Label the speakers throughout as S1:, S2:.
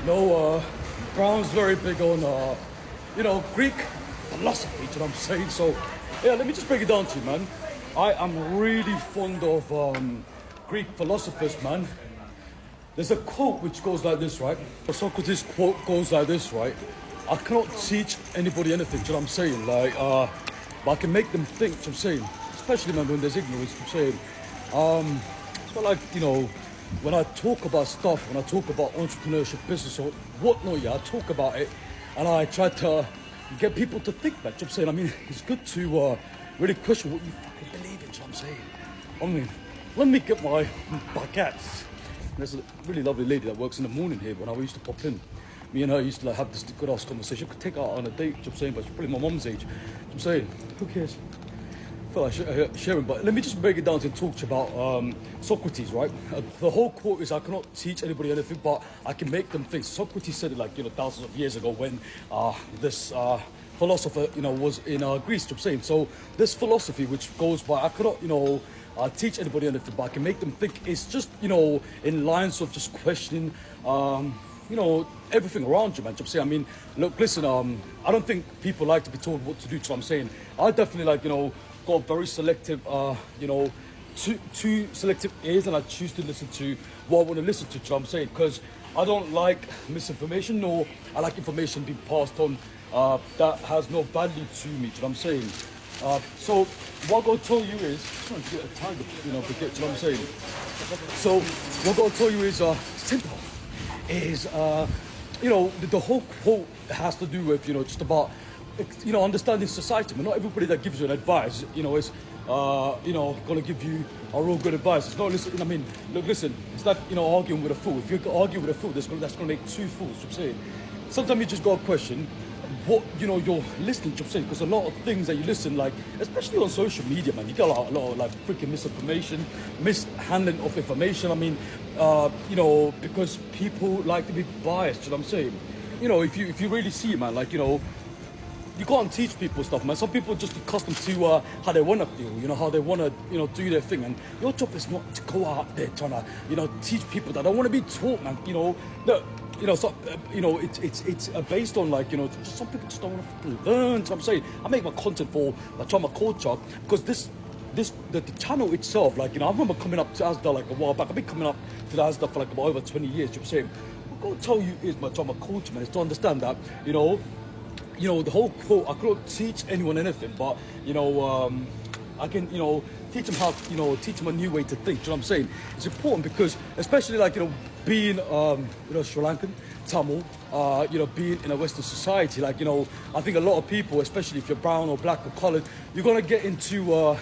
S1: You know, Brown's very big on, Greek philosophy, you know what I'm saying? So, yeah, let me just break it down to you, man. I am really fond of Greek philosophers, man. There's a quote which goes like this, right? Socrates' quote goes like this, right? I cannot teach anybody anything, you know what I'm saying? But I can make them think, you know what I'm saying? Especially, man, when there's ignorance, you know what I'm saying? It's not like, when I talk about stuff, when I talk about entrepreneurship, business, or whatnot, yeah, I talk about it and I try to get people to think back. You know what I'm saying? I mean, it's good to really question what you fucking believe in. You know what I'm saying? I mean, let me get my baguettes. There's a really lovely lady that works in the morning here. When I used to pop in, me and her used to like have this good ass conversation. Could take her out on a date. You know what I'm saying? But she's probably my mum's age. You know what I'm saying? Who cares? I feel like sharing, but let me just break it down to talk to you about Socrates, right? The whole quote is, I cannot teach anybody anything, but I can make them think. Socrates said it like, thousands of years ago when this philosopher, was in Greece, you know what I'm saying? So this philosophy, which goes by, I cannot, teach anybody anything, but I can make them think. It's just, in lines of just questioning, everything around you, man. You know what I'm saying? I mean, look, listen, I don't think people like to be told what to do, you know what I'm saying? I definitely got very selective, two selective ears, and I choose to listen to what I want to listen to, you know what I'm saying? Because I don't like misinformation, nor I like information being passed on that has no value to me, you know what I'm saying? So what I'm going to tell you is, I'm trying to get a tiger, forget, you know what I'm saying? So what I'm going to tell you is simple, is, the whole quote has to do with, just about, understanding society. But not everybody that gives you an advice, is, going to give you a real good advice. It's not, listen, I mean, look, listen, it's like, arguing with a fool. If you argue with a fool, that's going to make two fools, you know what I'm saying? Sometimes you just got to question what, you're listening to, you know what I'm saying? Because a lot of things that you listen, like, especially on social media, man, you get a lot of, like, freaking misinformation, mishandling of information. I mean, because people like to be biased, you know what I'm saying? If you really see it, man, like, you can't teach people stuff, man. Some people are just accustomed to how they want to feel, how they want to, do their thing. And your job is not to go out there trying to, teach people that don't want to be taught, man. It's based on like, just some people just don't want to learn. So I'm saying I make my content for like trauma culture because the channel itself, like, I remember coming up to Asda like a while back. I've been coming up to the Asda for like about over 20 years. You know what I'm saying? What I'm gonna tell you is my trauma culture, man, is to understand that, the whole quote, I couldn't teach anyone anything, but, I can, teach them how, teach them a new way to think. You know what I'm saying? It's important because, especially like, being, Sri Lankan, Tamil, being in a Western society, like, I think a lot of people, especially if you're brown or black or colored, you're going to get into,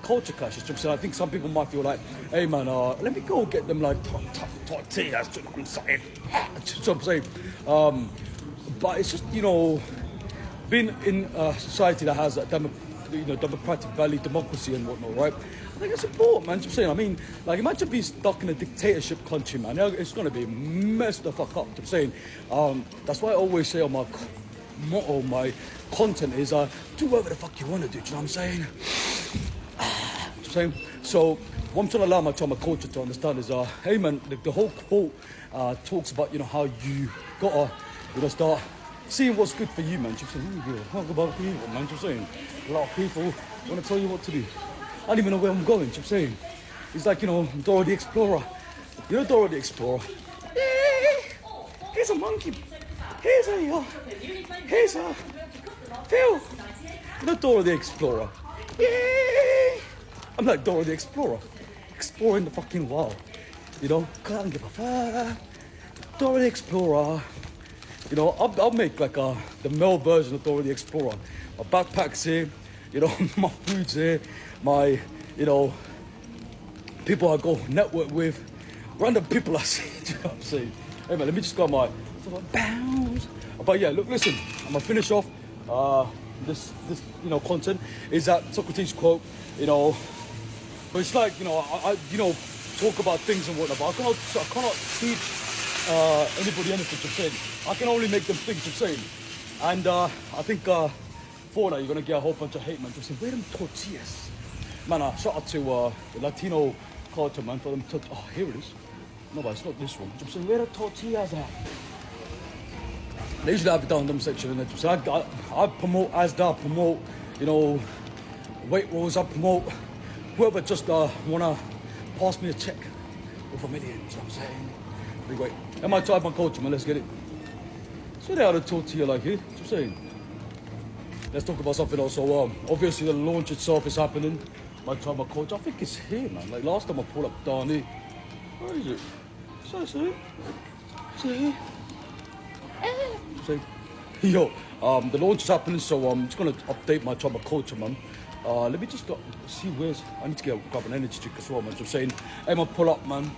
S1: culture clashes. You know what I'm saying? I think some people might feel like, hey man, let me go get them like tortillas. You know what I'm saying? You know what I'm saying? But it's just, being in a society that has a democratic value, democracy and whatnot, right? I think it's important, man. You know what I'm saying? I mean, like, imagine being stuck in a dictatorship country, man. It's going to be messed the fuck up. You know what I'm saying? That's why I always say on my motto, my content is, do whatever the fuck you want to do. Do you know what I'm saying? You know what I'm saying? So what I'm trying to allow my culture to understand is, hey man, the whole quote talks about, how you gotta, start seeing what's good for you, man. You're saying, talk about people, man. You're saying, a lot of people want to tell you what to do. I don't even know where I'm going. You're saying, it's like, Dora the Explorer. Dora the Explorer. Here's a monkey. Here's a Phil. Dora the Explorer. Yay! I'm like Dora the Explorer, exploring the fucking world. Can't give a fuck. Dora the Explorer. I'll make like the male version of Dora the Explorer. My backpack's here, my food's here, my, people I go network with, random people I see. Do you know what I'm saying? Hey man, let me just go on my bounce. But yeah, look, listen, I'm gonna finish off this content. Is that Socrates quote, but it's like, I talk about things and whatnot, but I cannot teach anybody anything to say. I can only make them think to say. And I think for that, you're going to get a whole bunch of hate, man. Just saying, where are them tortillas? Man, shout out to the Latino culture, man, for them to, oh, here it is. No, but it's not this one. I'm saying, where the tortillas at? They usually have it down in them section, and so I promote Asda, I promote, you know, Waitrose, I promote whoever just wanna pass me a check with a million. You know what I'm saying? Big wait. Am I type my culture, man? Let's get it. So they had a tortilla like here. What I'm saying? Let's talk about something else. So obviously the launch itself is happening. My time, my coach. I think it's here, man. Like last time I pulled up down here. Where is it? So see? See? See? Yo, the launch is happening, so I'm just gonna update my trauma culture, man. Let me just go see where's. I need to grab an energy drink as well, man. So I'm saying, hey, man, pull up, man.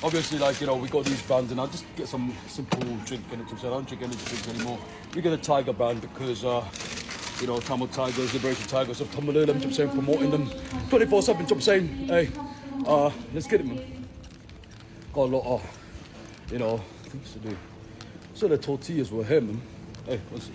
S1: Obviously, like, you know, we got these brands, and I'll just get some simple drink energy. So I don't drink energy drinks anymore. We get a Tiger brand because, you know, Tamil Tigers, Liberation Tigers of Tamil, I'm saying, promoting them 24/7. I'm saying, hey, let's get it, man. Got a lot of, you know, things to do. So the tortillas were here, man. Hey, what's it?